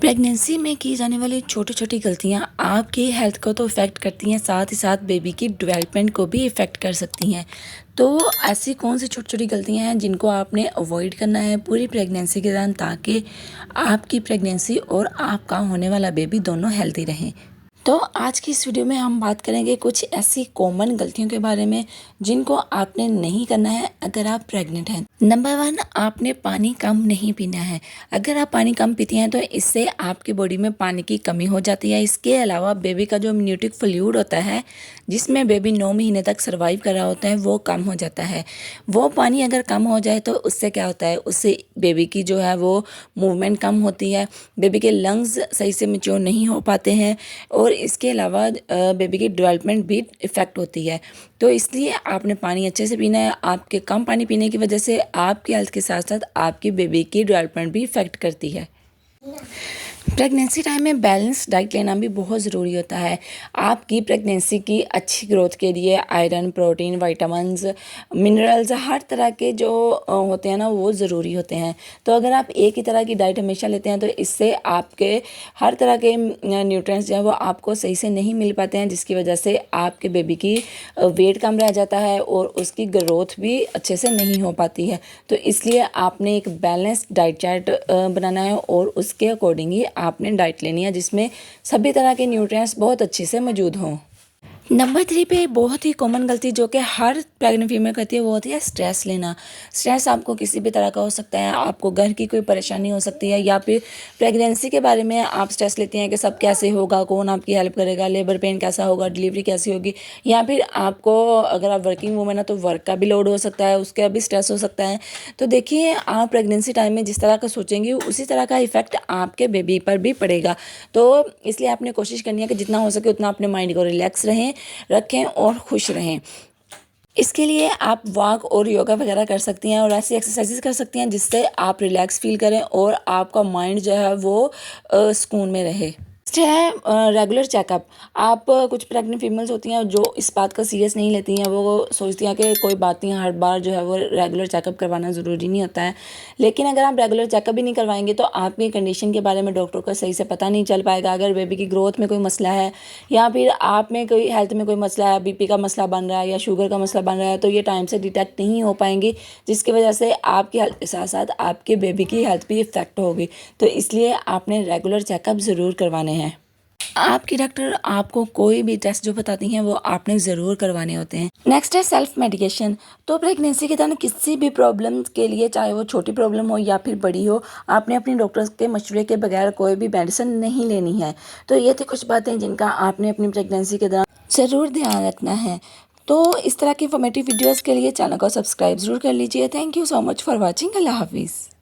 Pregnancy में की जाने वाली छोटी छोटी गलतियां आपकी हेल्थ को तो इफ़ेक्ट करती हैं, साथ ही साथ बेबी की डेवलपमेंट को भी इफ़ेक्ट कर सकती हैं। तो ऐसी कौन सी छोटी छोटी गलतियां हैं जिनको आपने अवॉइड करना है पूरी प्रेगनेंसी के दौरान, ताकि आपकी प्रेगनेंसी और आपका होने वाला बेबी दोनों हेल्दी रहें। तो आज की इस वीडियो में हम बात करेंगे कुछ ऐसी कॉमन गलतियों के बारे में जिनको आपने नहीं करना है अगर आप प्रेग्नेंट हैं। नंबर 1, आपने पानी कम नहीं पीना है। अगर आप पानी कम पीती हैं तो इससे आपकी बॉडी में पानी की कमी हो जाती है। इसके अलावा बेबी का जो इम्यूनिटी फ्लूइड होता है, जिसमें बेबी 9 महीने तक सर्वाइव कर रहा होता है, वो कम हो जाता है। वो पानी अगर कम हो जाए तो उससे क्या होता है, उससे बेबी की जो है वो मूवमेंट कम होती है, बेबी के लंग्स सही से मैच्योर नहीं हो पाते हैं और इसके अलावा बेबी की डेवलपमेंट भी इफ़ेक्ट होती है। तो इसलिए आपने पानी अच्छे से पीना है। आपके कम पानी पीने की वजह से आपकी हेल्थ के साथ साथ आपकी बेबी की डेवलपमेंट भी इफ़ेक्ट करती है। प्रेगनेंसी टाइम में बैलेंस डाइट लेना भी बहुत ज़रूरी होता है। आपकी प्रेगनेंसी की अच्छी ग्रोथ के लिए आयरन, प्रोटीन, विटामिन्स, मिनरल्स, हर तरह के जो होते हैं ना, वो ज़रूरी होते हैं। तो अगर आप एक ही तरह की डाइट हमेशा लेते हैं तो इससे आपके हर तरह के न्यूट्रिएंट्स जो है वो आपको सही से नहीं मिल पाते हैं, जिसकी वजह से आपके बेबी की वेट कम रह जाता है और उसकी ग्रोथ भी अच्छे से नहीं हो पाती है। तो इसलिए आपने एक बैलेंस्ड डाइट चार्ट बनाना है और उसके अकॉर्डिंग ही आपने डाइट लेनी है, जिसमें सभी तरह के न्यूट्रिएंट्स बहुत अच्छे से मौजूद हों। नंबर 3 पे बहुत ही कॉमन गलती जो कि हर प्रेग्नेंट फीमेल करती है, वो होती है स्ट्रेस लेना। स्ट्रेस आपको किसी भी तरह का हो सकता है, आपको घर की कोई परेशानी हो सकती है, या फिर प्रेगनेंसी के बारे में आप स्ट्रेस लेती हैं कि सब कैसे होगा, कौन आपकी हेल्प करेगा, लेबर पेन कैसा होगा, डिलीवरी कैसी होगी, या फिर आपको अगर आप वर्किंग वूमेन है तो वर्क का भी लोड हो सकता है, उसका भी स्ट्रेस हो सकता है। तो देखिए, आप प्रेगनेंसी टाइम में जिस तरह का सोचेंगी उसी तरह का इफेक्ट आपके बेबी पर भी पड़ेगा। तो इसलिए आपने कोशिश करनी है कि जितना हो सके उतना अपने माइंड को रिलैक्स रखें और खुश रहें। इसके लिए आप वॉक और योगा वगैरह कर सकती हैं और ऐसी एक्सरसाइजेस कर सकती हैं जिससे आप रिलैक्स फील करें और आपका माइंड जो है वो सुकून में रहे। नेक्स्ट है रेगुलर चेकअप। आप कुछ प्रेग्नेंट फीमेल्स होती हैं जो इस बात का सीरियस नहीं लेती हैं, वो सोचती हैं कि कोई बात नहीं, हर बार जो है वो रेगुलर चेकअप करवाना ज़रूरी नहीं होता है। लेकिन अगर आप रेगुलर चेकअप भी नहीं करवाएंगे तो आपकी कंडीशन के बारे में डॉक्टर को सही से पता नहीं चल पाएगा। अगर बेबी की ग्रोथ में कोई मसला है या फिर आप में कोई हेल्थ में कोई मसला है, बीपी का मसला बन रहा है या शुगर का मसला बन रहा है, तो ये टाइम से डिटेक्ट नहीं हो पाएंगी, जिसकी वजह से आपकी हेल्थ के साथ साथ आपके बेबी की हेल्थ भी इफेक्ट होगी। तो इसलिए आपने रेगुलर चेकअप ज़रूर करवाने हैं। आपकी डॉक्टर आपको कोई भी टेस्ट जो बताती हैं वो आपने ज़रूर करवाने होते हैं। नेक्स्ट है सेल्फ मेडिकेशन। तो प्रेगनेंसी के दौरान किसी भी प्रॉब्लम के लिए, चाहे वो छोटी प्रॉब्लम हो या फिर बड़ी हो, आपने अपनी डॉक्टर के मशवरे के बगैर कोई भी मेडिसिन नहीं लेनी है। तो ये थी कुछ बातें जिनका आपने अपनी प्रेगनेंसी के दौरान ज़रूर ध्यान रखना है। तो इस तरह की इन्फॉर्मेटिव वीडियोज़ के लिए चैनल को सब्सक्राइब ज़रूर कर लीजिए। Thank you so much for watching. Allah हाफिज़।